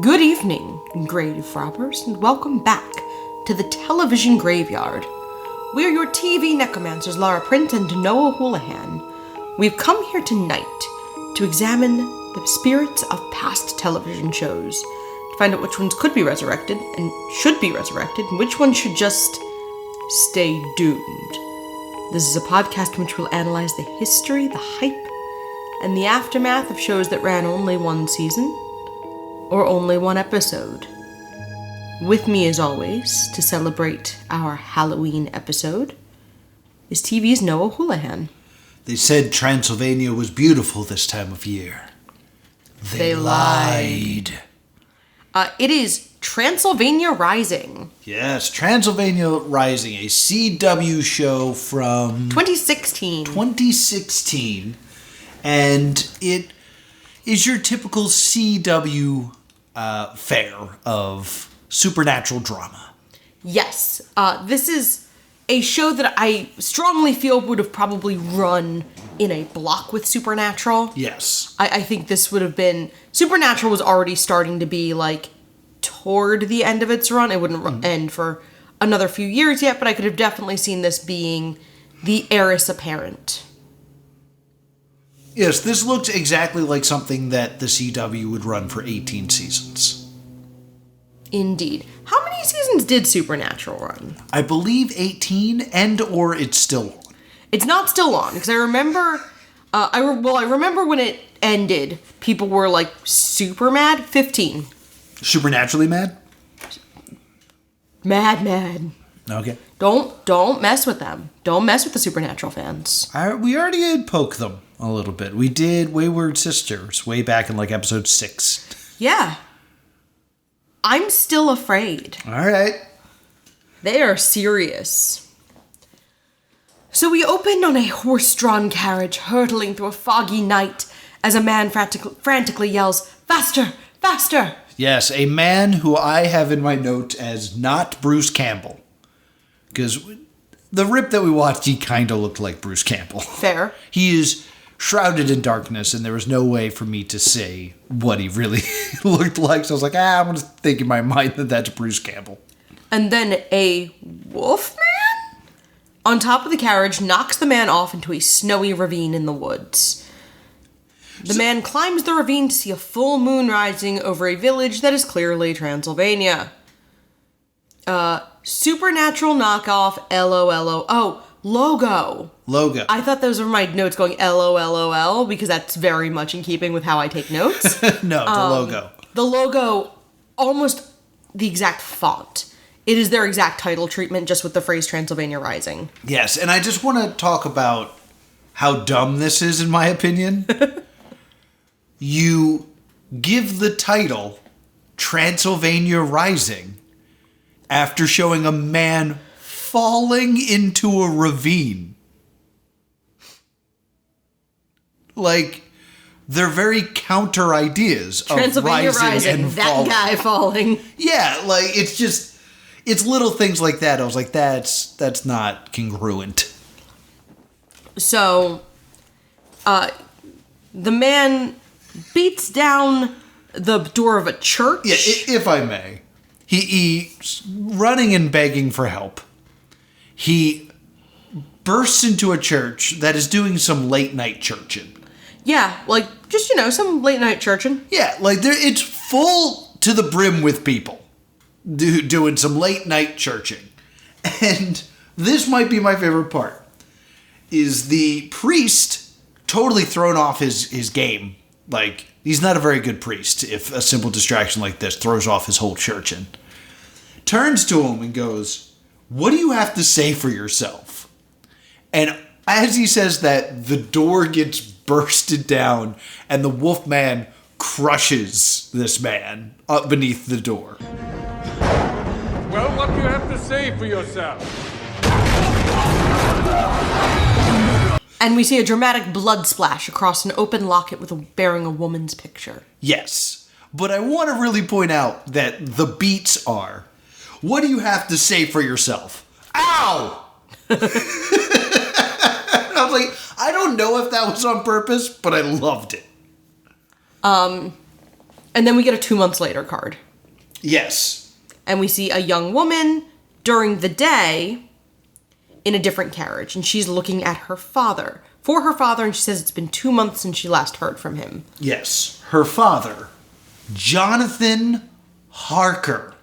Good evening, grave robbers, and welcome back to the television graveyard. We're your TV necromancers, Lara Print and Noah Houlihan. We've come here tonight to examine the spirits of past television shows, to find out which ones could be resurrected and should be resurrected, and which ones should just stay doomed. This is a podcast in which we'll analyze the history, the hype, and the aftermath of shows that ran only one season or only one episode. With me, as always, to celebrate our Halloween episode, is TV's Noah Houlihan. They said Transylvania was beautiful this time of year. They lied. It is Transylvania Rising. Yes, Transylvania Rising, a CW show from 2016. And it is your typical CW fare of supernatural drama. Yes, this is a show that I strongly feel would have probably run in a block with Supernatural. Yes. I think this would have been... Supernatural was already starting to be, toward the end of its run. It wouldn't end for another few years yet, but I could have definitely seen this being the heiress apparent. Yes, this looks exactly like something that the CW would run for 18 seasons. Indeed. How many seasons did Supernatural run? I believe 18, or it's still on. It's not still on, because I remember... I remember when it ended, people were, super mad. 15. Supernaturally mad? Mad. Okay. Don't mess with them. Don't mess with the Supernatural fans. We already did poke them a little bit. We did Wayward Sisters way back in episode 6. Yeah. I'm still afraid. All right. They are serious. So we opened on a horse-drawn carriage hurtling through a foggy night as a man frantically yells, "Faster! Faster!" Yes, a man who I have in my notes as not Bruce Campbell. Because the rip that we watched, he kind of looked like Bruce Campbell. Fair. He is shrouded in darkness, and there was no way for me to say what he really looked like. So I was like, I'm going to think in my mind that that's Bruce Campbell. And then a wolf man on top of the carriage knocks the man off into a snowy ravine in the woods. The man climbs the ravine to see a full moon rising over a village that is clearly Transylvania. Supernatural knockoff, LOLO. Oh, logo. I thought those were my notes going LOLOL because that's very much in keeping with how I take notes. No, the logo. The logo, almost the exact font. It is their exact title treatment, just with the phrase Transylvania Rising. Yes, and I just want to talk about how dumb this is, in my opinion. You give the title Transylvania Rising after showing a man falling into a ravine. They're very counter ideas of Transylvania Rising and that falling. guy falling. Yeah, it's little things like that. I was like, that's not congruent. So, the man beats down the door of a church. Yeah, if I may. He's running and begging for help. He bursts into a church that is doing some late night churching. Yeah, some late night churching. Yeah, it's full to the brim with people doing some late night churching. And this might be my favorite part, is the priest totally thrown off his game. He's not a very good priest if a simple distraction like this throws off his whole churching. Turns to him and goes, "What do you have to say for yourself?" And as he says that, the door gets bursted down and the wolf man crushes this man up beneath the door. Well, what do you have to say for yourself? And we see a dramatic blood splash across an open locket bearing a woman's picture. Yes, but I want to really point out that the beats are, "What do you have to say for yourself?" Ow! I was like, I don't know if that was on purpose, but I loved it. And then we get a 2 months later card. Yes. And we see a young woman during the day in a different carriage. And she's looking at her father. For her father, and she says it's been 2 months since she last heard from him. Yes. Her father, Jonathan Harker.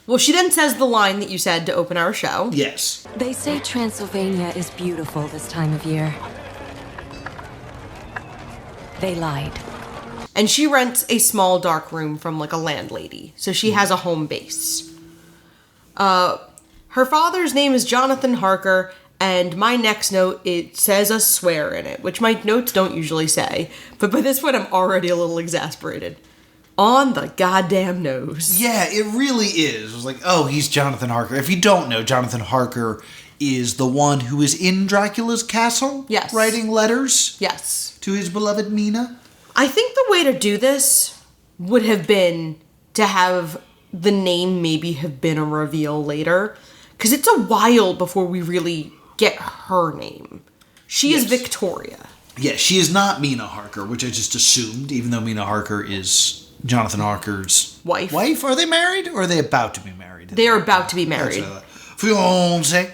Well, she then says the line that you said to open our show. Yes. They say Transylvania is beautiful this time of year. They lied. And she rents a small dark room from like a landlady. So she has a home base. Her father's name is Jonathan Harker, and my next note, it says a swear in it, which my notes don't usually say. But by this point, I'm already a little exasperated. On the goddamn nose. Yeah, it really is. It was like, oh, he's Jonathan Harker. If you don't know, Jonathan Harker is the one who is in Dracula's castle. Yes. Writing letters. Yes. To his beloved Mina. I think the way to do this would have been to have the name maybe have been a reveal later. Because it's a while before we really get her name. She is Victoria. Yeah, she is not Mina Harker, which I just assumed, even though Mina Harker is Jonathan Harker's wife. Are they married or are they about to be married? They are about to be married. Fiancé.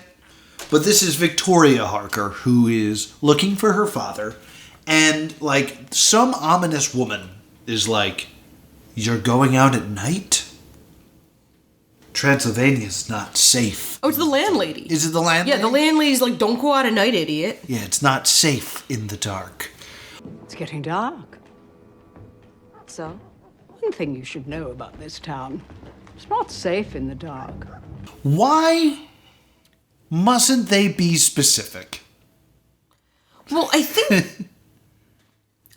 But this is Victoria Harker, who is looking for her father. And, like, some ominous woman is like, you're going out at night? Transylvania's not safe. Oh, it's the landlady. Is it the landlady? Yeah, the landlady's like, don't go out at night, idiot. Yeah, it's not safe in the dark. It's getting dark. So, one thing you should know about this town. It's not safe in the dark. Why mustn't they be specific? Well, I think...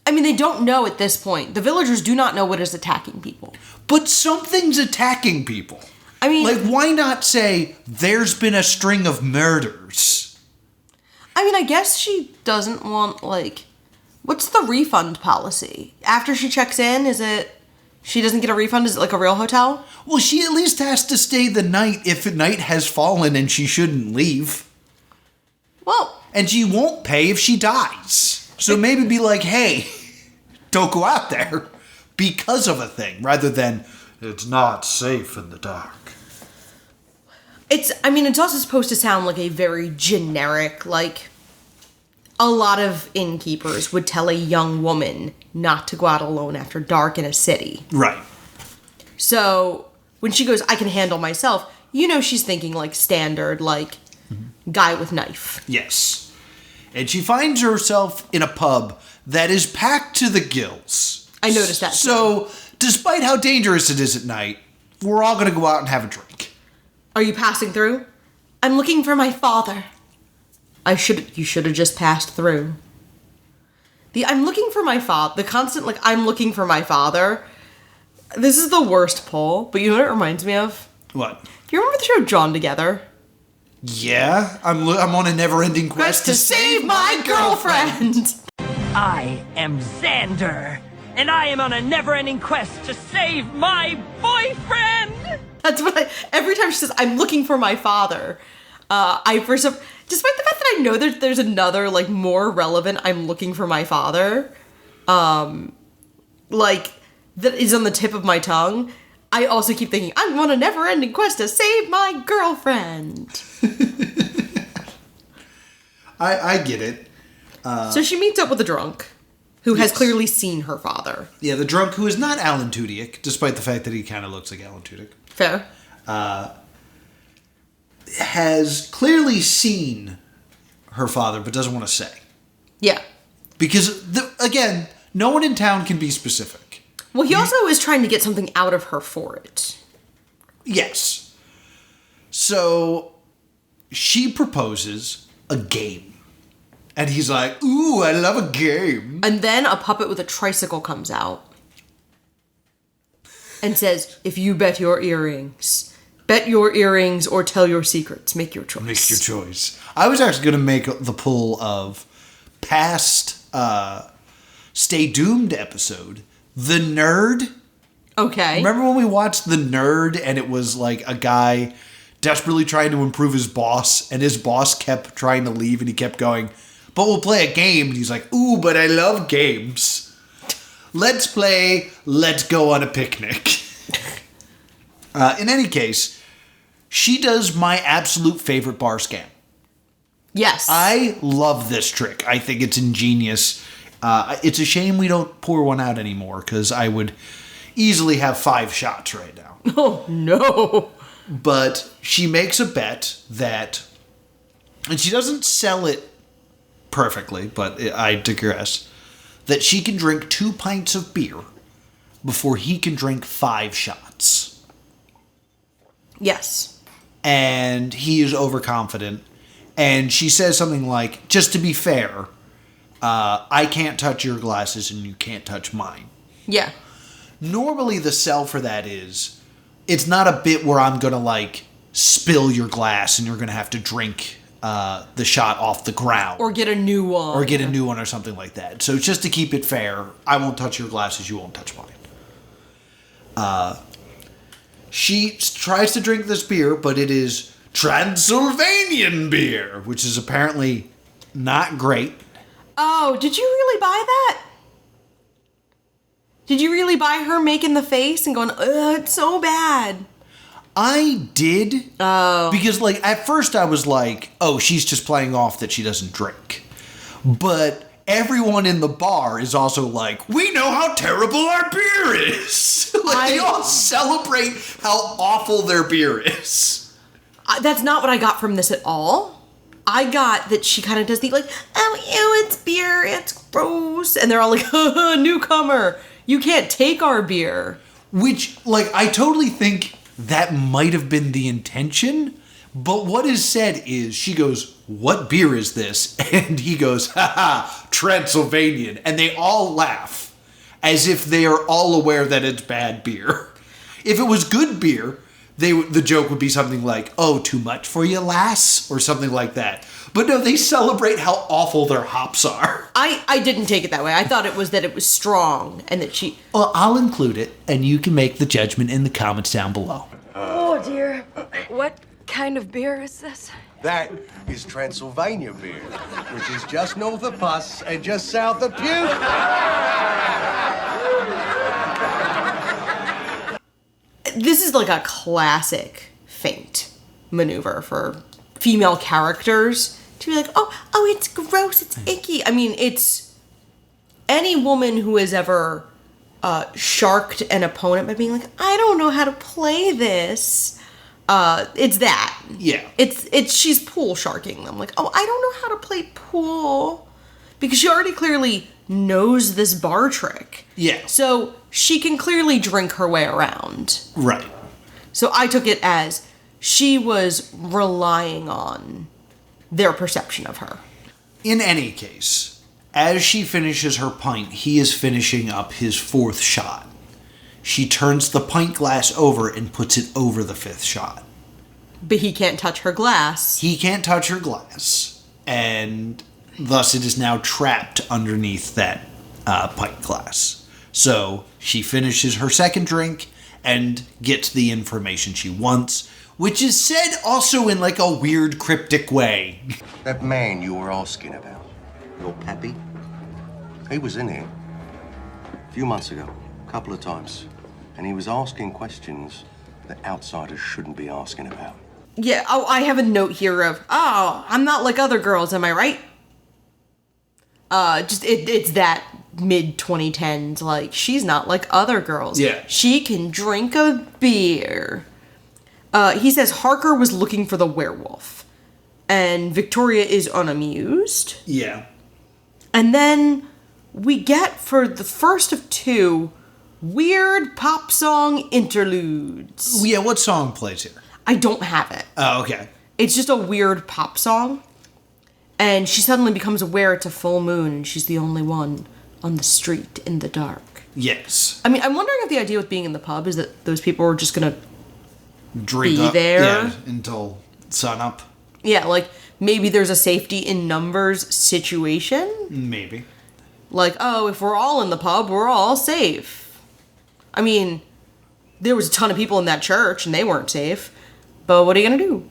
I mean, they don't know at this point. The villagers do not know what is attacking people. But something's attacking people. I mean... Like, why not say, there's been a string of murders? I mean, I guess she doesn't want, like... What's the refund policy? After she checks in, is it... She doesn't get a refund? Is it like a real hotel? Well, she at least has to stay the night if night has fallen and she shouldn't leave. Well... And she won't pay if she dies. So maybe be like, hey, don't go out there because of a thing, rather than, it's not safe in the dark. It's also supposed to sound like a very generic, like, a lot of innkeepers would tell a young woman not to go out alone after dark in a city. Right. So, when she goes, I can handle myself, you know she's thinking, like, standard, like, guy with knife. Yes. And she finds herself in a pub that is packed to the gills. I noticed that. So, despite how dangerous it is at night, we're all going to go out and have a drink. Are you passing through? I'm looking for my father. You should have just passed through. The I'm looking for my father, the constant, like, I'm looking for my father. This is the worst pull, but you know what it reminds me of? What? Do you remember the show Drawn Together? Yeah, I'm on a never-ending quest to save my girlfriend! I am Xander, and I am on a never-ending quest to save my boyfriend! That's what every time she says, I'm looking for my father, despite the fact that I know there's another, like, more relevant I'm looking for my father, like, that is on the tip of my tongue, I also keep thinking, I'm on a never-ending quest to save my girlfriend. I get it. So she meets up with a drunk who has clearly seen her father. Yeah, the drunk who is not Alan Tudyk, despite the fact that he kind of looks like Alan Tudyk. Fair. Has clearly seen her father, but doesn't want to say. Yeah. Because, again, no one in town can be specific. Well, he also is trying to get something out of her for it. Yes. So, she proposes a game. And he's like, ooh, I love a game. And then a puppet with a tricycle comes out. And says, if you bet your earrings or tell your secrets, make your choice. Make your choice. I was actually going to make the pull of past Stay Doomed episode. The Nerd. Okay. Remember when we watched The Nerd and it was like a guy desperately trying to improve his boss and his boss kept trying to leave and he kept going, but we'll play a game. And he's like, ooh, but I love games. Let's play, let's go on a picnic. In any case, she does my absolute favorite bar scam. Yes. I love this trick. I think it's ingenious. It's a shame we don't pour one out anymore, because I would easily have 5 shots right now. Oh, no. But she makes a bet that, and she doesn't sell it perfectly, but I digress, that she can drink 2 pints of beer before he can drink 5 shots. Yes. And he is overconfident. And she says something like, just to be fair, I can't touch your glasses and you can't touch mine. Yeah. Normally the sell for that is, it's not a bit where I'm going to like spill your glass and you're going to have to drink the shot off the ground. Or get a new one. Or something like that. So just to keep it fair, I won't touch your glasses, you won't touch mine. She tries to drink this beer, but it is Transylvanian beer, which is apparently not great. Oh, did you really buy that? Did you really buy her making the face and going, ugh, it's so bad? I did. Oh. Because, like, at first I was like, oh, she's just playing off that she doesn't drink. But everyone in the bar is also like, we know how terrible our beer is. They all celebrate how awful their beer is. That's not what I got from this at all. I got that she kind of does the, like, oh, ew, it's beer, it's gross. And they're all like, newcomer, you can't take our beer. Which, like, I totally think that might have been the intention. But what is said is, she goes, what beer is this? And he goes, haha, Transylvanian. And they all laugh, as if they are all aware that it's bad beer. If it was good beer, the joke would be something like, oh, too much for you, lass? Or something like that. But no, they celebrate how awful their hops are. I didn't take it that way. I thought it was that it was strong and that she... Well, I'll include it, and you can make the judgment in the comments down below. Oh, dear. What kind of beer is this? That is Transylvania beer, which is just north of Puss and just south of Puke. This is like a classic feint maneuver for female characters to be like, oh, it's gross, it's icky. I mean, it's any woman who has ever sharked an opponent by being like, I don't know how to play this. It's that. Yeah. It's she's pool sharking them. Like, oh, I don't know how to play pool. Because she already clearly knows this bar trick. Yeah. So she can clearly drink her way around. Right. So I took it as she was relying on their perception of her. In any case, as she finishes her pint, he is finishing up his 4th shot. She turns the pint glass over and puts it over the 5th shot. But he can't touch her glass. He can't touch her glass, and thus it is now trapped underneath that pint glass. So she finishes her 2nd drink and gets the information she wants, which is said also in like a weird cryptic way. That man you were asking about, your pappy, he was in here a few months ago, a couple of times, and he was asking questions that outsiders shouldn't be asking about. Yeah, oh, I have a note here of, oh, I'm not like other girls, am I right? It's that mid-2010s, like, she's not like other girls. Yeah. She can drink a beer. He says Harker was looking for the werewolf, and Victoria is unamused. Yeah. And then we get, for the first of 2, weird pop song interludes. Yeah, what song plays here? I don't have it. Oh, okay. It's just a weird pop song. And she suddenly becomes aware it's a full moon and she's the only one on the street in the dark. Yes. I mean, I'm wondering if the idea with being in the pub is that those people are just gonna Drink be up, there. Yeah, until sunup. Yeah, like, maybe there's a safety in numbers situation. Maybe. Like, oh, if we're all in the pub, we're all safe. I mean, there was a ton of people in that church and they weren't safe. But what are you gonna do?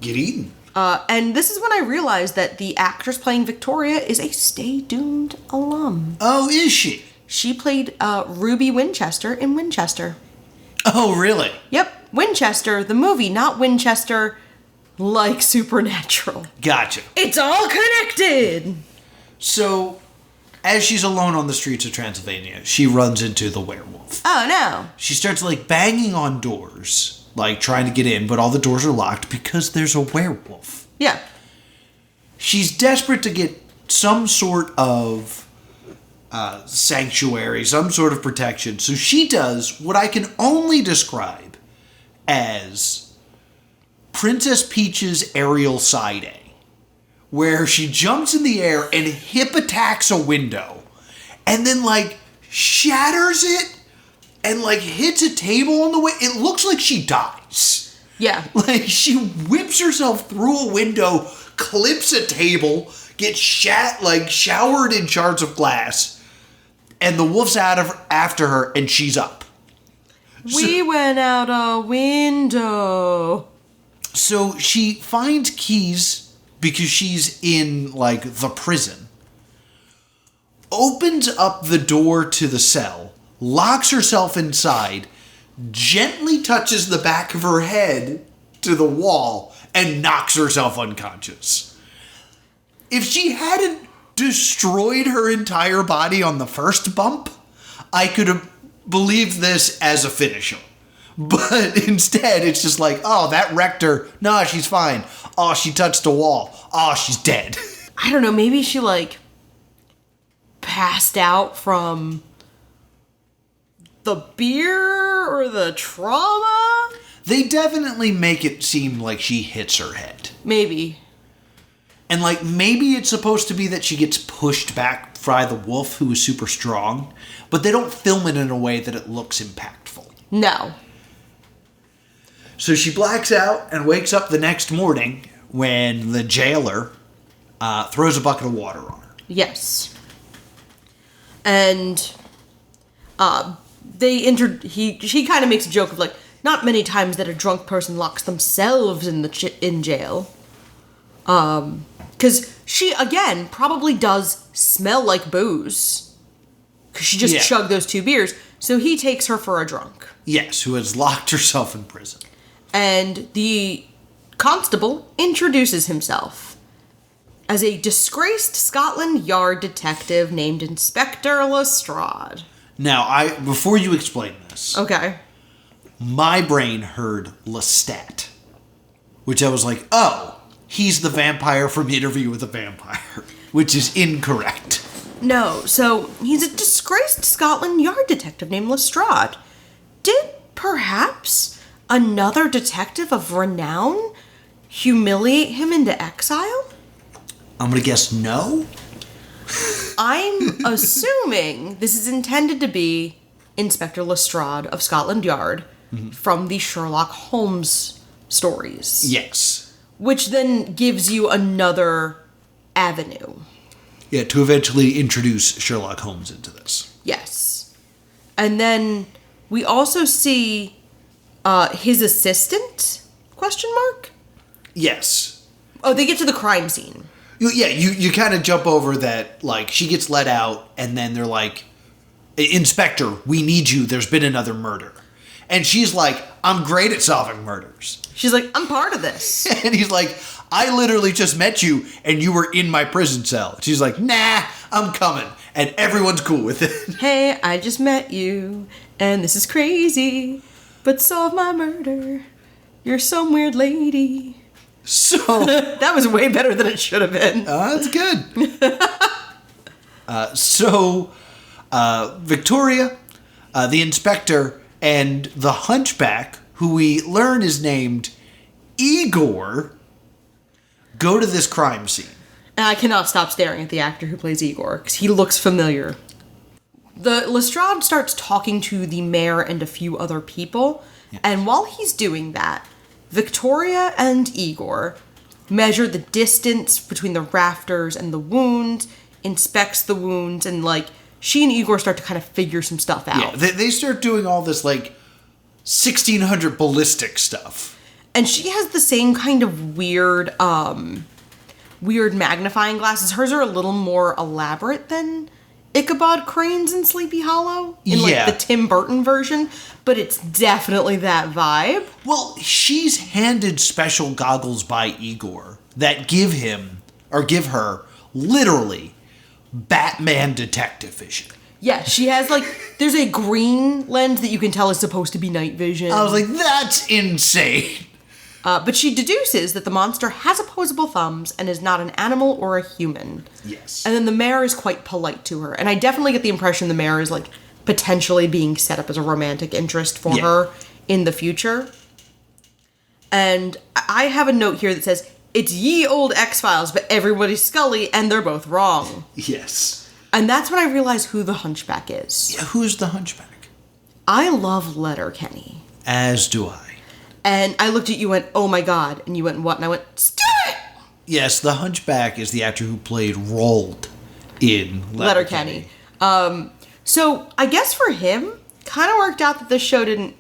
Get eaten. And this is when I realized that the actress playing Victoria is a Stay Doomed alum. Oh, is she? She played Ruby Winchester in Winchester. Oh, really? Yep, Winchester, the movie, not Winchester like Supernatural. Gotcha. It's all connected! So, as she's alone on the streets of Transylvania, she runs into the werewolf. Oh, no. She starts, like, banging on doors, like, trying to get in, but all the doors are locked because there's a werewolf. Yeah. She's desperate to get some sort of sanctuary, some sort of protection. So she does what I can only describe as Princess Peach's aerial side A, where she jumps in the air and hip attacks a window and then like shatters it and like hits a table on the way. It looks like she dies. Yeah. Like she whips herself through a window, clips a table, gets showered in shards of glass, and the wolf's after her, and she's up. We went out a window. So she finds keys because she's in, like, the prison. Opens up the door to the cell, locks herself inside, gently touches the back of her head to the wall, and knocks herself unconscious. If she hadn't destroyed her entire body on the first bump, I could have believed this as a finisher. But instead, it's just like, oh, that wrecked her. No, she's fine. Oh, she touched a wall. Oh, she's dead. I don't know, maybe she, like, passed out from the beer or the trauma? They definitely make it seem like she hits her head. Maybe. And, like, maybe it's supposed to be that she gets pushed back by the wolf, who is super strong, but they don't film it in a way that it looks impactful. No. So she blacks out and wakes up the next morning when the jailer throws a bucket of water on her. Yes. And she kind of makes a joke of like, not many times that a drunk person locks themselves in jail. Because she, again, probably does smell like booze. Because she just chugged those 2 beers. So he takes her for a drunk. Yes, who has locked herself in prison. And the constable introduces himself as a disgraced Scotland Yard detective named Inspector Lestrade. Now, before you explain this, Okay. my brain heard Lestat, which I was like, oh, he's the vampire from Interview with a Vampire, which is incorrect. No, so he's a disgraced Scotland Yard detective named Lestrade. Did perhaps another detective of renown humiliate him into exile? I'm gonna guess no? I'm assuming this is intended to be Inspector Lestrade of Scotland Yard from the Sherlock Holmes stories. Yes. Which then gives you another avenue. Yeah, to eventually introduce Sherlock Holmes into this. Yes. And then we also see his assistant, question mark? Yes. Oh, they get to the crime scene. You kind of jump over that, like, she gets let out, and then they're like, Inspector, we need you, there's been another murder. And she's like, I'm great at solving murders. She's like, I'm part of this. And he's like, I literally just met you, and you were in my prison cell. She's like, nah, I'm coming. And everyone's cool with it. Hey, I just met you, and this is crazy, but solve my murder. You're some weird lady. So That was way better than it should have been. that's good. Victoria, the inspector, and the hunchback, who we learn is named Igor, go to this crime scene. And I cannot stop staring at the actor who plays Igor, because he looks familiar. The Lestrade starts talking to the mayor and a few other people, and while he's doing that, Victoria and Igor measure the distance between the rafters and the wound, inspects the wounds, and, like, she and Igor start to kind of figure some stuff out. Yeah, they start doing all this, like, 1600 ballistic stuff. And she has the same kind of weird magnifying glasses. Hers are a little more elaborate than Ichabod Crane's in Sleepy Hollow in like Yeah. the Tim Burton version, but it's definitely that vibe. Well, she's handed special goggles by Igor that give her literally Batman detective vision. Yeah, she has like, there's a green lens that you can tell is supposed to be night vision. I was like, that's insane. But she deduces that the monster has opposable thumbs and is not an animal or a human. Yes. And then the mayor is quite polite to her. And I definitely get the impression the mayor is like potentially being set up as a romantic interest for her in the future. And I have a note here that says, it's ye old X-Files, but everybody's Scully and they're both wrong. Yes. And that's when I realized who the Hunchback is. Yeah, who's the Hunchback? I love Letterkenny. As do I. And I looked at you and went, oh my god. And you went, what? And I went, Stuart! Yes, the Hunchback is the actor who played Roald in Letterkenny. So I guess for him, kind of worked out that this show didn't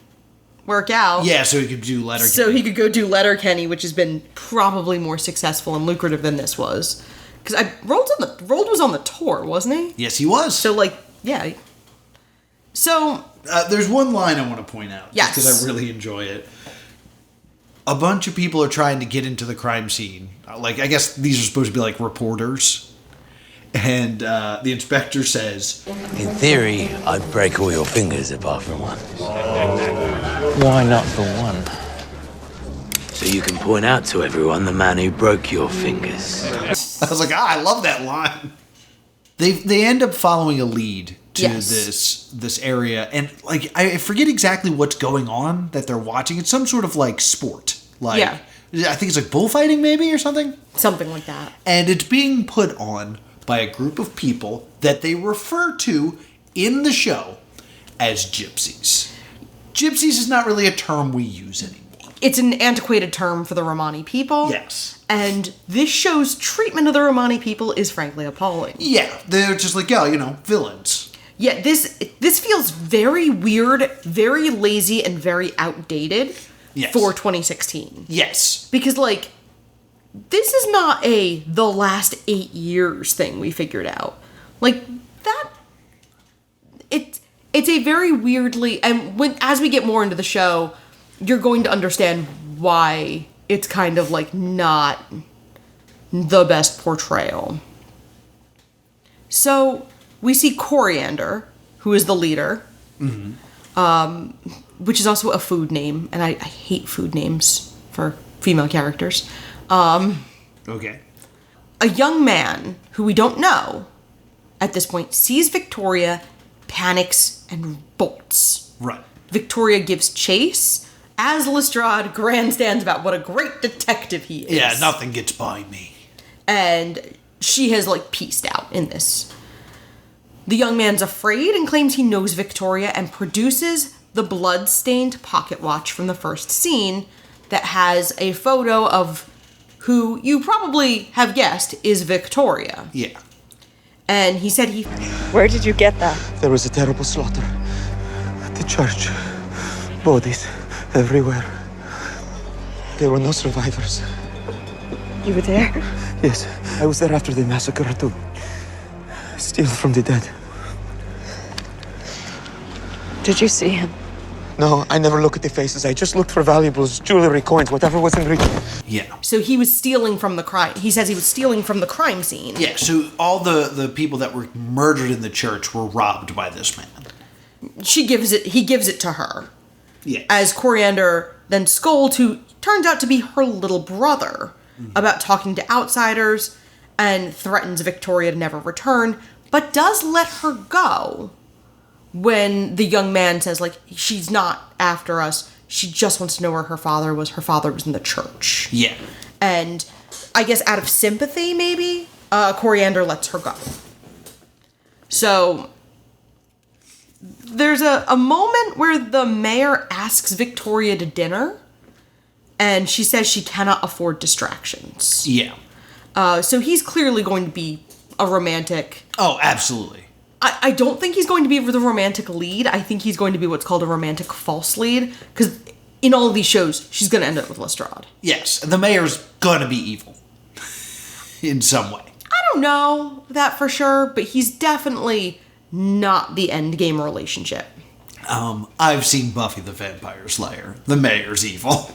work out. Yeah, so he could do Letterkenny. So he could go do Letterkenny, which has been probably more successful and lucrative than this was. Because Roald was on the tour, wasn't he? Yes, he was. So like, yeah. So there's one line I want to point out. Yes. Because I really enjoy it. A bunch of people are trying to get into the crime scene. Like, I guess these are supposed to be like reporters. And the inspector says, In theory, I'd break all your fingers apart from one. Why not the one? So you can point out to everyone the man who broke your fingers. I was like, I love that line. They end up following a lead to this area, and like I forget exactly what's going on that they're watching. It's some sort of like sport. Like I think it's like bullfighting maybe or something. Something like that. And it's being put on by a group of people that they refer to in the show as gypsies. Gypsies is not really a term we use anymore. It's an antiquated term for the Romani people. Yes. And this show's treatment of the Romani people is frankly appalling. Yeah, they're just like, villains. Yeah, this feels very weird, very lazy, and very outdated for 2016. Yes. Because, like, this is not the last 8 years thing we figured out. Like, that... It's a very weirdly... And as we get more into the show, you're going to understand why it's kind of, like, not the best portrayal. So, we see Coriander, who is the leader, which is also a food name, and I hate food names for female characters. Okay. A young man, who we don't know at this point, sees Victoria, panics, and bolts. Right. Victoria gives chase, as Lestrade grandstands about what a great detective he is. Yeah, nothing gets by me. And she has, like, pieced out in this. The young man's afraid and claims he knows Victoria and produces the blood-stained pocket watch from the first scene that has a photo of who you probably have guessed is Victoria. Yeah. And he said Where did you get that? There was a terrible slaughter at the church. Bodies everywhere. There were no survivors. You were there? Yes, I was there after the massacre to steal from the dead. Did you see him? No, I never look at the faces. I just looked for valuables, jewelry, coins, whatever was in reach. Yeah. So he was stealing from the crime. He says he was stealing from the crime scene. Yeah, so all the people that were murdered in the church were robbed by this man. He gives it to her. Yeah. As Coriander then scolds who turns out to be her little brother about talking to outsiders and threatens Victoria to never return, but does let her go when the young man says, like, she's not after us. She just wants to know where her father was. Her father was in the church. Yeah. And I guess out of sympathy, maybe, Coriander lets her go. So there's a moment where the mayor asks Victoria to dinner, and she says she cannot afford distractions. Yeah. So he's clearly going to be a romantic. Oh, absolutely. I don't think he's going to be the romantic lead. I think he's going to be what's called a romantic false lead. Because in all of these shows, she's going to end up with Lestrade. Yes, the mayor's gonna be evil. In some way. I don't know that for sure, but he's definitely not the endgame relationship. I've seen Buffy the Vampire Slayer. The mayor's evil.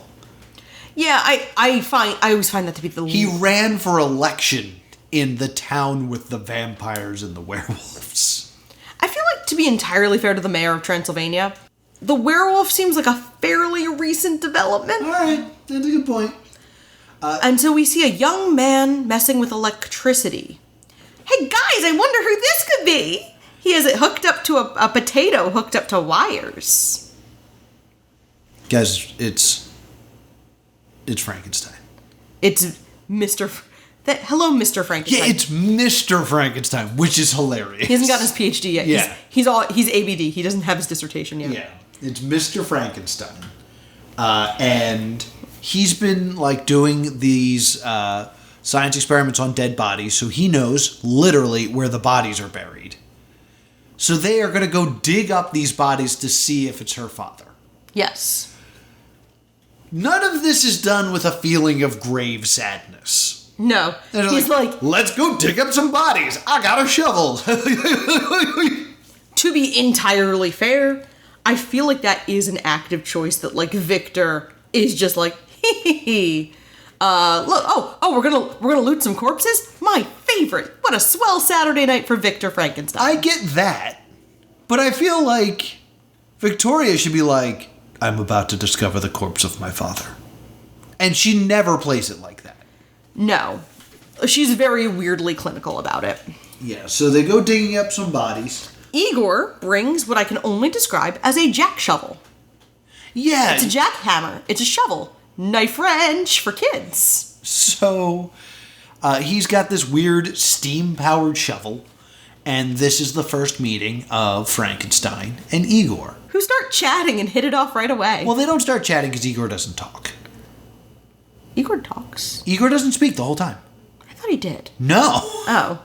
Yeah, I always find that to be the... He ran for election in the town with the vampires and the werewolves. I feel like, to be entirely fair to the mayor of Transylvania, the werewolf seems like a fairly recent development. All right, that's a good point. And so we see a young man messing with electricity. Hey guys, I wonder who this could be. He has it hooked up to a potato hooked up to wires. Guys, it's Frankenstein. It's Hello, Mr. Frankenstein. Yeah, it's Mr. Frankenstein, which is hilarious. He hasn't got his PhD yet. Yeah. He's ABD. He doesn't have his dissertation yet. Yeah, it's Mr. Frankenstein. And he's been, like, doing these science experiments on dead bodies, so he knows, literally, where the bodies are buried. So they are going to go dig up these bodies to see if it's her father. Yes. None of this is done with a feeling of grave sadness. No. He's like, let's go dig up some bodies. I got a shovel. To be entirely fair, I feel like that is an active choice that, like, Victor is just like, hee. Look, we're gonna loot some corpses? My favorite. What a swell Saturday night for Victor Frankenstein. I get that, but I feel like Victoria should be like, I'm about to discover the corpse of my father. And she never plays it like that. No. She's very weirdly clinical about it. Yeah, so they go digging up some bodies. Igor brings what I can only describe as a jack shovel. Yeah. It's a jackhammer. It's a shovel. Knife wrench for kids. So, he's got this weird steam-powered shovel, and this is the first meeting of Frankenstein and Igor. Who start chatting and hit it off right away. Well, they don't start chatting because Igor doesn't talk. Igor talks? Igor doesn't speak the whole time. I thought he did. No. Oh.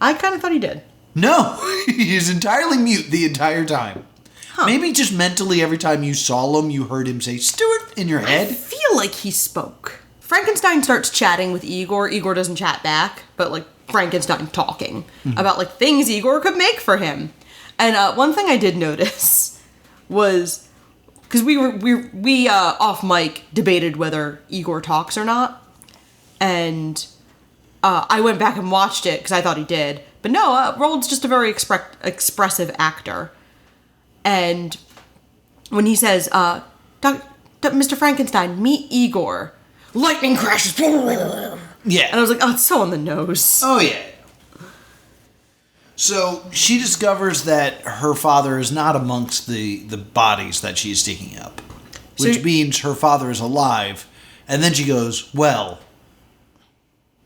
I kind of thought he did. No. He's entirely mute the entire time. Huh. Maybe just mentally every time you saw him, you heard him say, Stuart, in your head. I feel like he spoke. Frankenstein starts chatting with Igor. Igor doesn't chat back, but, like, Frankenstein talking about, like, things Igor could make for him. And one thing I did notice was, because we off mic debated whether Igor talks or not, and I went back and watched it because I thought he did. But no, Roald's just a very expressive actor. And when he says, Mr. Frankenstein, meet Igor, lightning crashes. Yeah. And I was like, oh, it's so on the nose. Oh, yeah. So she discovers that her father is not amongst the bodies that she's digging up, which means her father is alive. And then she goes, well,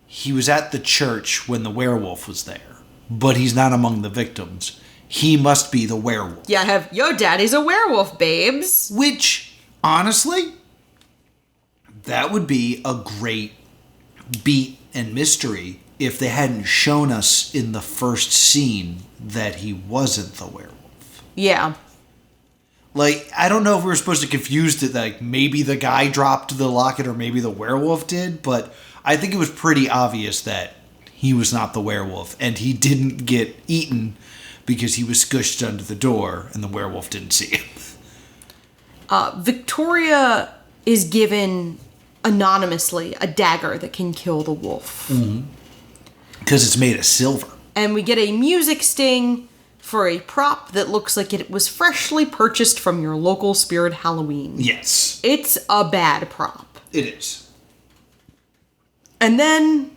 he was at the church when the werewolf was there, but he's not among the victims. He must be the werewolf. Yeah, your daddy's a werewolf, babes. Which, honestly, that would be a great beat and mystery if they hadn't shown us in the first scene that he wasn't the werewolf. Yeah. Like, I don't know if we were supposed to confuse it, like, maybe the guy dropped the locket or maybe the werewolf did, but I think it was pretty obvious that he was not the werewolf, and he didn't get eaten because he was squished under the door and the werewolf didn't see him. Victoria is given anonymously a dagger that can kill the wolf. Because it's made of silver. And we get a music sting for a prop that looks like it was freshly purchased from your local Spirit Halloween. Yes. It's a bad prop. It is. And then,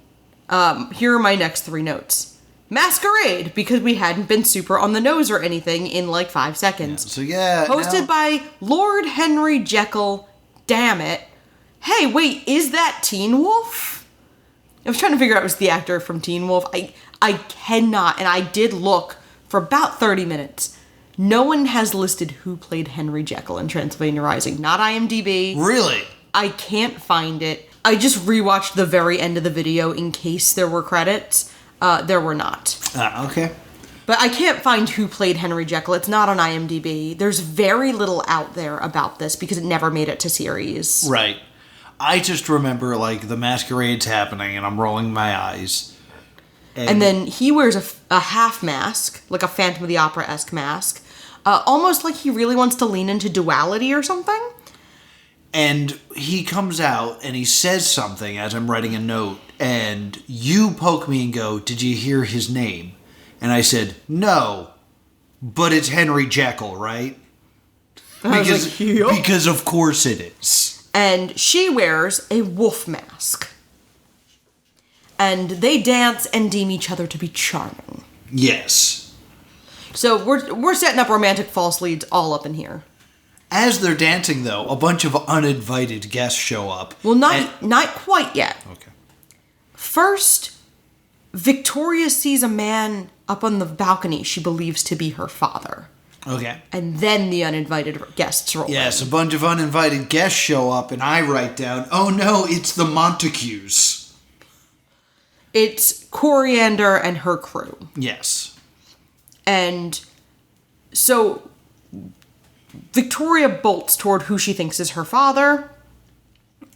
here are my next 3 notes. Masquerade, because we hadn't been super on the nose or anything in like 5 seconds. Yeah, so yeah. Hosted by Lord Henry Jekyll. Damn it. Hey, wait, is that Teen Wolf? I was trying to figure out if it was the actor from Teen Wolf. I cannot, and I did look for about 30 minutes. No one has listed who played Henry Jekyll in Transylvania Rising. Not IMDb. Really? I can't find it. I just rewatched the very end of the video in case there were credits. There were not. Okay. But I can't find who played Henry Jekyll. It's not on IMDb. There's very little out there about this because it never made it to series. Right. I just remember, like, the masquerade's happening and I'm rolling my eyes. And then he wears a half mask, like a Phantom of the Opera-esque mask, almost like he really wants to lean into duality or something. And he comes out and he says something as I'm writing a note, and you poke me and go, "Did you hear his name?" And I said, "No, but it's Henry Jekyll, right?" Because of course it is. And she wears a wolf mask. And they dance and deem each other to be charming. Yes. So we're setting up romantic false leads all up in here. As they're dancing, though, a bunch of uninvited guests show up. Well, not quite yet. Okay. First, Victoria sees a man up on the balcony she believes to be her father. Okay. And then the uninvited guests roll Yes, in. a bunch of uninvited guests show up, and I write down, "Oh no, it's the Montagues." It's Coriander and her crew. Yes. And so Victoria bolts toward who she thinks is her father,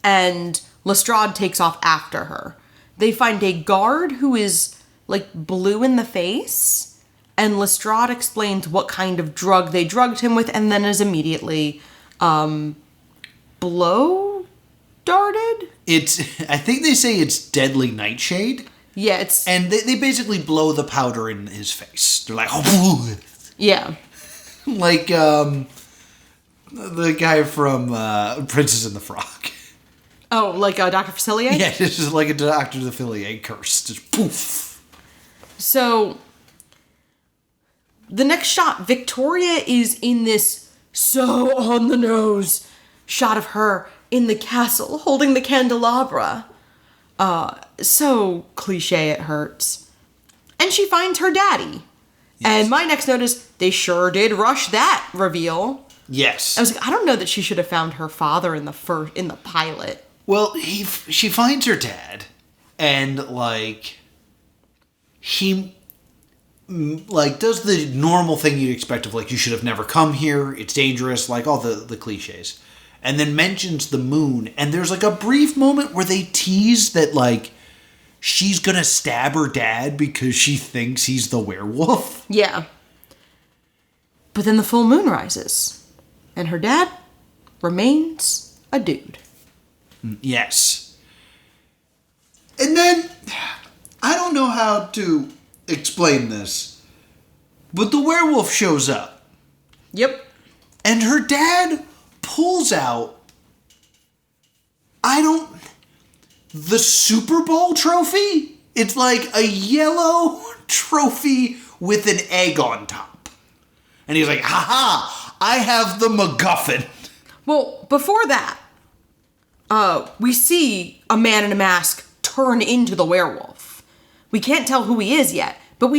and Lestrade takes off after her. They find a guard who is, like, blue in the face, and Lestrade explains what kind of drug they drugged him with, and then is immediately blow-darted? I think they say it's deadly nightshade. Yeah, it's... And they basically blow the powder in his face. They're like, oh, yeah. Like, the guy from Princess and the Frog. Oh, like Dr. Facilier? Yeah, this is like a Dr. Facilier curse. Just poof. So, the next shot, Victoria is in this so on the nose shot of her in the castle holding the candelabra. So cliche it hurts. And she finds her daddy. Yes. And my next note is, they sure did rush that reveal. Yes. I was like, I don't know that she should have found her father in the pilot. Well, she finds her dad, and, like, he, like, does the normal thing you'd expect of, like, you should have never come here, it's dangerous, like, all the cliches. And then mentions the moon, and there's, like, a brief moment where they tease that, like, she's gonna stab her dad because she thinks he's the werewolf. Yeah. But then the full moon rises, and her dad remains a dude. Yes. And then, I don't know how to explain this, but the werewolf shows up. Yep. And her dad pulls out, the Super Bowl trophy? It's like a yellow trophy with an egg on top. And he's like, haha, I have the MacGuffin. Well, before that, we see a man in a mask turn into the werewolf. We can't tell who he is yet, but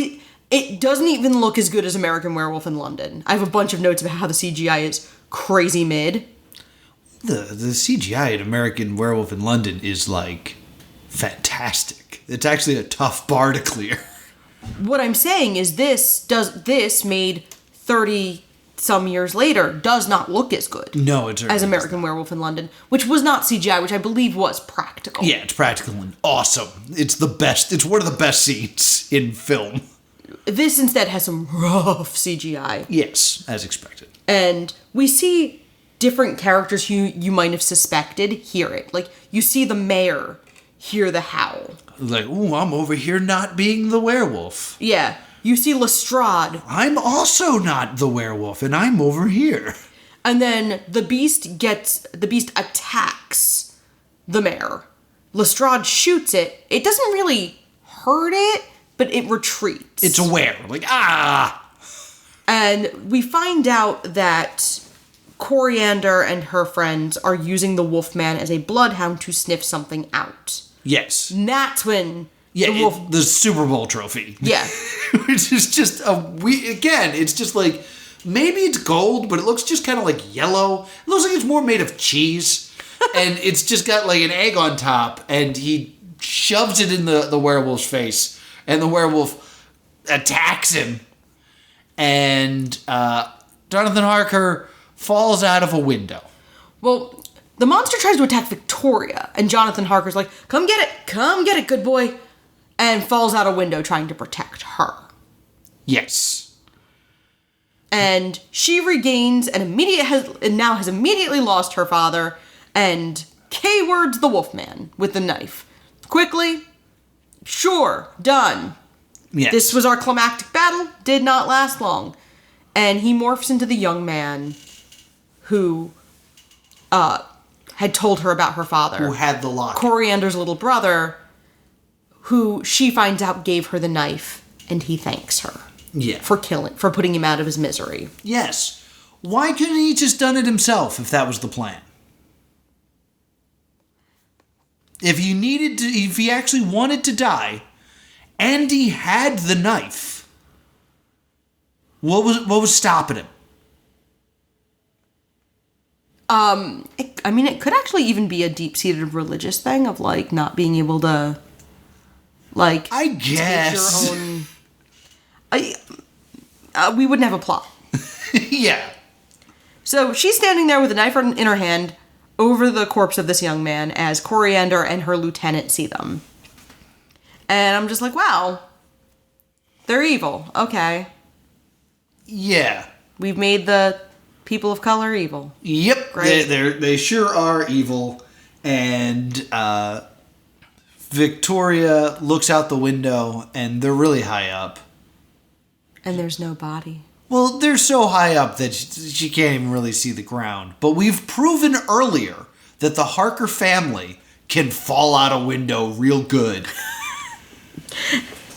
it doesn't even look as good as American Werewolf in London. I have a bunch of notes about how the CGI is crazy mid. The CGI in American Werewolf in London is, like, fantastic. It's actually a tough bar to clear. What I'm saying is this made 30 some years later does not look as good. No, it's as American Werewolf in London, which was not CGI, which I believe was practical. Yeah, it's practical and awesome. It's the best. It's one of the best scenes in film. This instead has some rough CGI. Yes, as expected. And we see different characters who you might have suspected hear it. Like, you see the mayor hear the howl. Like, ooh, I'm over here not being the werewolf. Yeah. You see Lestrade. I'm also not the werewolf, and I'm over here. And then the beast attacks the mayor. Lestrade shoots it. It doesn't really hurt it, but it retreats. It's aware. Like, ah! And we find out that Coriander and her friends are using the Wolfman as a bloodhound to sniff something out. Yes. And that's when the Super Bowl trophy. Yeah. Which is just it's just like, maybe it's gold, but it looks just kind of like yellow. It looks like it's more made of cheese. And it's just got like an egg on top, and he shoves it in the werewolf's face, and the werewolf attacks him. And Jonathan Harker falls out of a window. Well, the monster tries to attack Victoria, and Jonathan Harker's like, come get it, good boy. and falls out a window trying to protect her. Yes. And she regains and now has immediately lost her father and K-words the Wolfman with the knife. Quickly, sure, done. Yes. This was our climactic battle, did not last long. And he morphs into the young man who had told her about her father. Who had the locket. Coriander's little brother, who she finds out gave her the knife, and he thanks her. Yeah. For putting him out of his misery. Yes. Why couldn't he just done it himself if that was the plan? If he actually wanted to die, and he had the knife, what was stopping him? It could actually even be a deep-seated religious thing of, like, not being able to, like... I guess. Take your own... we wouldn't have a plot. Yeah. So she's standing there with a knife in her hand over the corpse of this young man as Coriander and her lieutenant see them. And I'm just like, wow. They're evil. Okay. Yeah. We've made the people of color evil. Yep. Great. They sure are evil. And Victoria looks out the window, and they're really high up. And there's no body. Well, they're so high up that she can't even really see the ground. But we've proven earlier that the Harker family can fall out a window real good.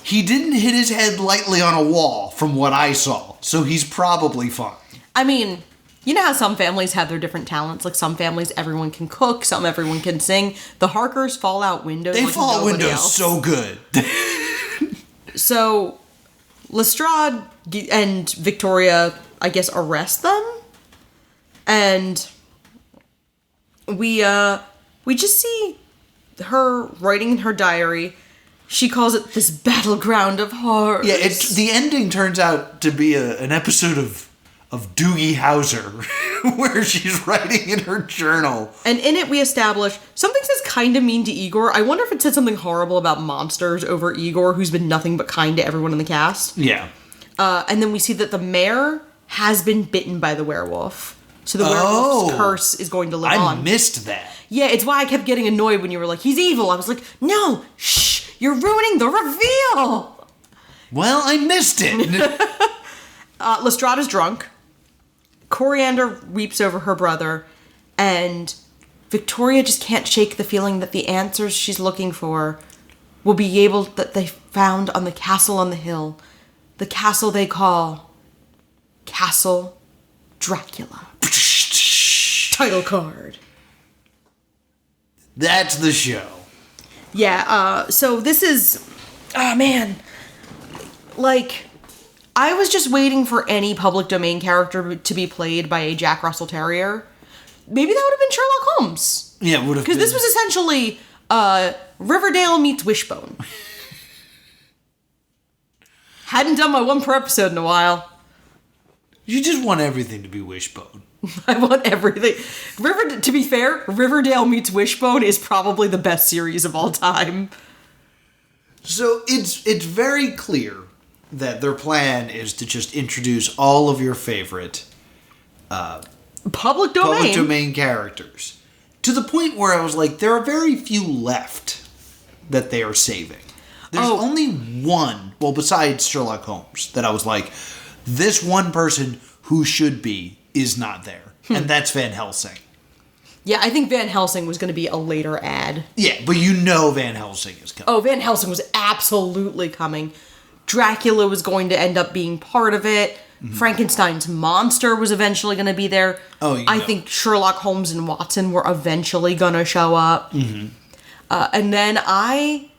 He didn't hit his head lightly on a wall, from what I saw, so he's probably fine. I mean, you know how some families have their different talents? Like, some families, everyone can cook, some everyone can sing. The Harkers fall out windows. They like fall out windows else. so good. So, Lestrade and Victoria, I guess, arrest them. And we just see her writing in her diary. She calls it this battleground of horrors. Yeah, the ending turns out to be an episode of Doogie Howser, where she's writing in her journal. And in it we establish something says kind of mean to Igor. I wonder if it said something horrible about monsters over Igor, who's been nothing but kind to everyone in the cast. Yeah. And then we see that the mayor has been bitten by the werewolf. So the werewolf's curse is going to live on. I missed that. Yeah, it's why I kept getting annoyed when you were like, he's evil. I was like, no, shh, you're ruining the reveal. Well, I missed it. Lestrade is drunk. Coriander weeps over her brother. And Victoria just can't shake the feeling that the answers she's looking for that they found on the castle on the hill. The castle they call Castle Dracula. Title card. That's the show. Yeah, so this is... Oh, man. Like, I was just waiting for any public domain character to be played by a Jack Russell Terrier. Maybe that would have been Sherlock Holmes. Yeah, it would have been. Because this was essentially Riverdale meets Wishbone. Hadn't done my one per episode in a while. You just want everything to be Wishbone. I want everything. To be fair, Riverdale meets Wishbone is probably the best series of all time. So it's very clear that their plan is to just introduce all of your favorite public domain characters. To the point where I was like, there are very few left that they are saving. There's only one, well, besides Sherlock Holmes, that I was like, this one person who should be is not there. And that's Van Helsing. Yeah, I think Van Helsing was going to be a later ad. Yeah, but you know Van Helsing is coming. Oh, Van Helsing was absolutely coming. Dracula was going to end up being part of it. Mm-hmm. Frankenstein's monster was eventually going to be there. Oh, I think Sherlock Holmes and Watson were eventually going to show up. Mm-hmm. And then I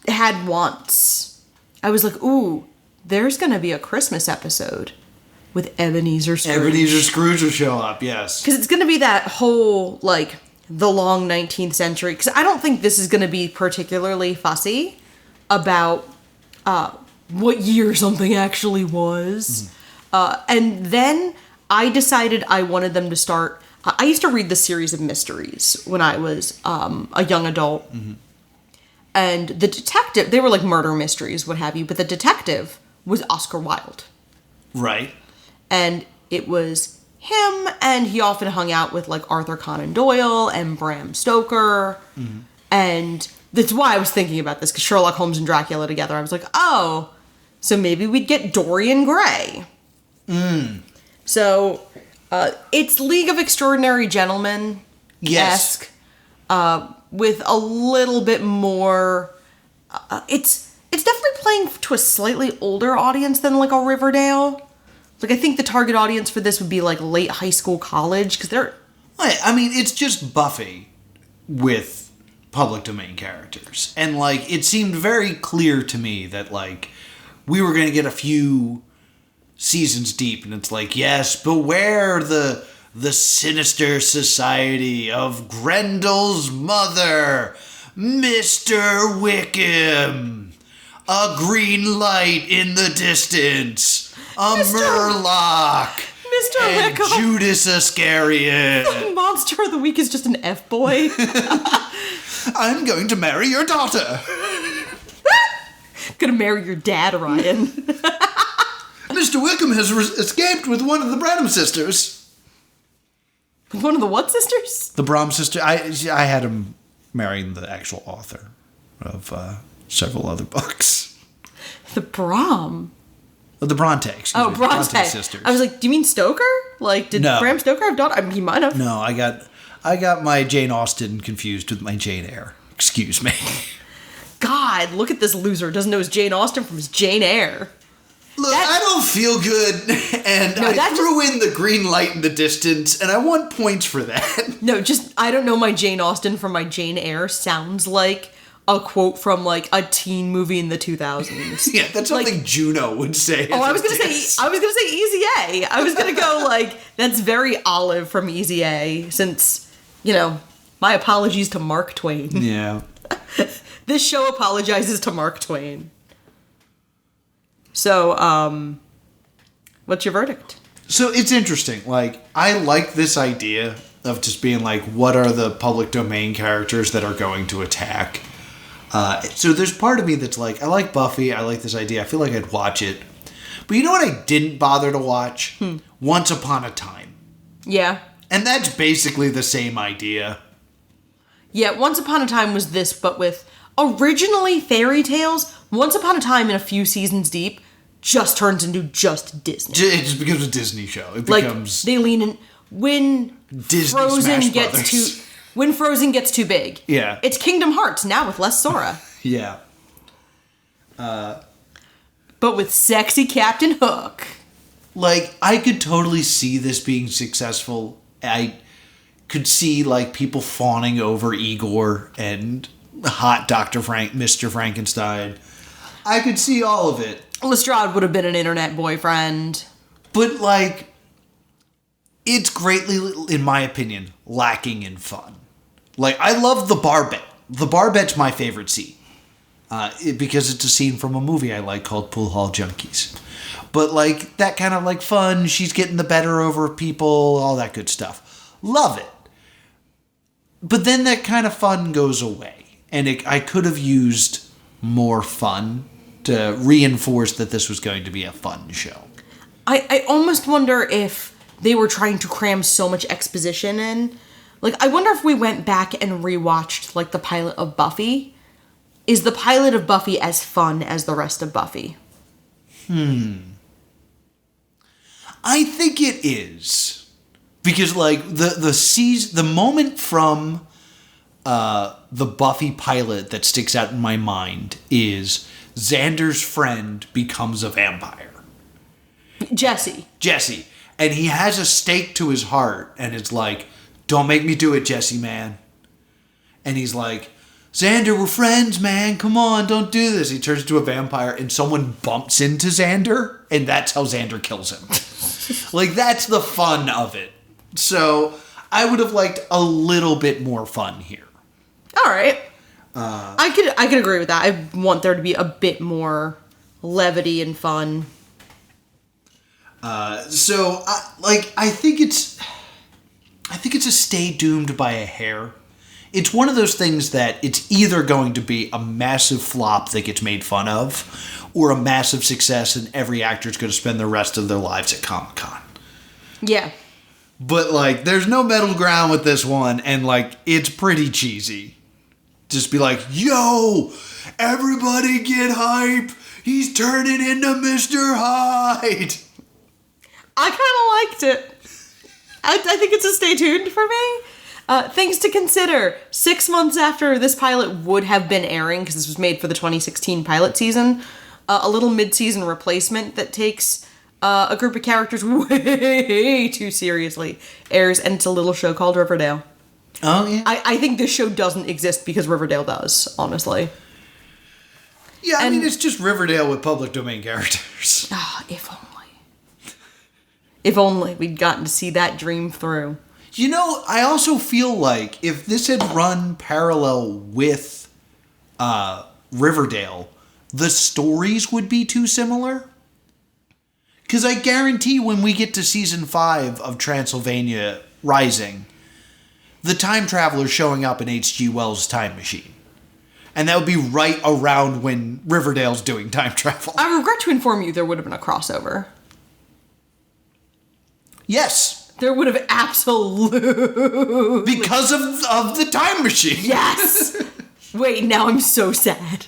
had once. I was like, ooh, there's going to be a Christmas episode with Ebenezer Scrooge. Ebenezer Scrooge will show up, yes. Because it's going to be that whole, like, the long 19th century. Because I don't think this is going to be particularly fussy about what year something actually was. Mm-hmm. And then I decided I wanted them to start... I used to read the series of mysteries when I was a young adult. Mm-hmm. And the detective, they were like murder mysteries, what have you, but the detective was Oscar Wilde. Right. And it was him, and he often hung out with like Arthur Conan Doyle and Bram Stoker. Mm-hmm. And that's why I was thinking about this, because Sherlock Holmes and Dracula together, I was like, oh, so maybe we'd get Dorian Gray. So, it's League of Extraordinary Gentlemen-esque. Yes. With a little bit more... It's definitely playing to a slightly older audience than like a Riverdale. Like, I think the target audience for this would be like late high school, college, because they're... I mean, it's just Buffy with public domain characters. And, like, it seemed very clear to me that, like, we were going to get a few seasons deep, and it's like, yes, beware the sinister society of Grendel's mother, Mr. Wickham, a green light in the distance, a Murloc, Mr. and Wickham. Judas Iscariot. The monster of the week is just an F-boy. I'm going to marry your daughter. Gonna marry your dad, Ryan. Mr. Wickham has escaped with one of the Branham sisters. One of the what sisters? The Brom sister. I had him marrying the actual author of several other books. The Brom? The Bronte, excuse me. Bronte sisters. I was like, do you mean Stoker? Like, did Bram Stoker have daughter? I mean, he might have. No, I got my Jane Austen confused with my Jane Eyre. Excuse me. God, look at this loser. Doesn't know his Jane Austen from his Jane Eyre. Look, I don't feel good, and I threw in the green light in the distance, and I want points for that. No, just, I don't know my Jane Austen from my Jane Eyre sounds like a quote from, like, a teen movie in the 2000s. Yeah, that's something like, Juno would say. Oh, I was gonna say Easy A. I was gonna go, like, that's very Olive from Easy A, since, you know, my apologies to Mark Twain. Yeah. This show apologizes to Mark Twain. So, what's your verdict? So it's interesting. Like, I like this idea of just being like, what are the public domain characters that are going to attack? So there's part of me that's like, I like Buffy. I like this idea. I feel like I'd watch it. But you know what I didn't bother to watch? Once Upon a Time. Yeah. And that's basically the same idea. Yeah, Once Upon a Time was this, but with originally fairy tales. Once Upon a Time, in a few seasons deep, just turns into just Disney. It just becomes a Disney show. It becomes, they lean in when Disney Frozen Smash gets Brothers. when Frozen gets too big. Yeah. It's Kingdom Hearts now with less Sora. Yeah. But with sexy Captain Hook. Like, I could totally see this being successful. I could see, like, people fawning over Igor and hot Mr. Frankenstein. I could see all of it. Lestrade would have been an internet boyfriend. But, like, it's greatly, in my opinion, lacking in fun. Like, I love the bar bet. The bar bet's my favorite scene. Because it's a scene from a movie I like called Pool Hall Junkies. But, like, that kind of, like, fun, she's getting the better over people, all that good stuff. Love it. But then that kind of fun goes away. And I could have used more fun to reinforce that this was going to be a fun show. I almost wonder if they were trying to cram so much exposition in. Like, I wonder if we went back and rewatched, like, the pilot of Buffy. Is the pilot of Buffy as fun as the rest of Buffy? I think it is. Because, like, the moment from the Buffy pilot that sticks out in my mind is Xander's friend becomes a vampire. Jesse. And he has a stake to his heart, and it's like, don't make me do it, Jesse, man. And he's like, Xander, we're friends, man. Come on, don't do this. He turns into a vampire, and someone bumps into Xander, and that's how Xander kills him. Like, that's the fun of it. So, I would have liked a little bit more fun here. All right. I could agree with that. I want there to be a bit more levity and fun. I think it's a stay doomed by a hair. It's one of those things that it's either going to be a massive flop that gets made fun of, or a massive success and every actor's going to spend the rest of their lives at Comic-Con. Yeah. But, like, there's no middle ground with this one, and, like, it's pretty cheesy. Just be like, yo, everybody get hype. He's turning into Mr. Hyde. I kind of liked it. I think it's a stay tuned for me. Things to consider. 6 months after this pilot would have been airing, because this was made for the 2016 pilot season, a little mid-season replacement that takes a group of characters way too seriously airs, and it's a little show called Riverdale. Oh, yeah? I think this show doesn't exist because Riverdale does, honestly. Yeah, I mean, it's just Riverdale with public domain characters. If only. If only we'd gotten to see that dream through. You know, I also feel like if this had run parallel with Riverdale, the stories would be too similar. Because I guarantee when we get to season 5 of Transylvania Rising, the time traveler's showing up in H.G. Wells' time machine. And that would be right around when Riverdale's doing time travel. I regret to inform you there would have been a crossover. Yes. There would have absolutely... Because of the time machine. Yes! Wait, now I'm so sad.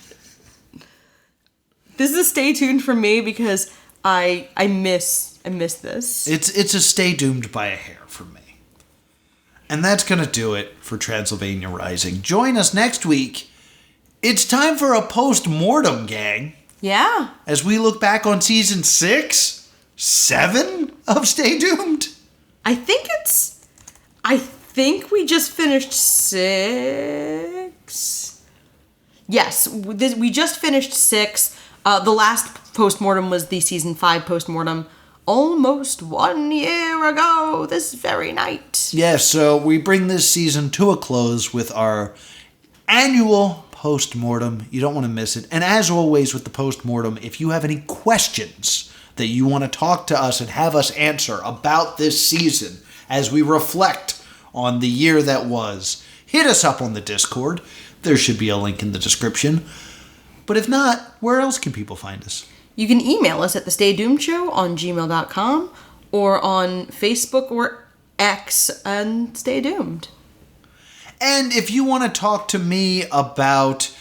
This is a stay tuned for me because I miss this. It's a stay doomed by a hair for me. And that's going to do it for Transylvania Rising. Join us next week. It's time for a post-mortem, gang. Yeah. As we look back on season 6, 7 of Stay Doomed. I think we just finished 6. Yes, we just finished 6. The last postmortem was the season 5 postmortem almost 1 year ago this very night. Yes, so we bring this season to a close with our annual postmortem. You don't want to miss it. And as always with the postmortem, if you have any questions that you want to talk to us and have us answer about this season as we reflect on the year that was, hit us up on the Discord. There should be a link in the description. But if not, where else can people find us? You can email us at thestaydoomedshow on gmail.com or on Facebook or X and Stay Doomed. And if you want to talk to me about,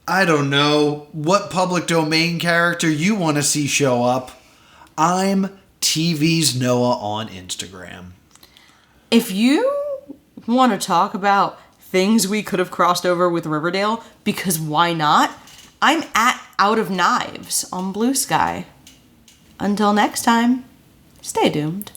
I don't know, what public domain character you want to see show up, I'm TV's Noah on Instagram. If you want to talk about things we could have crossed over with Riverdale, because why not? I'm at Out of Knives on Blue Sky. Until next time, stay doomed.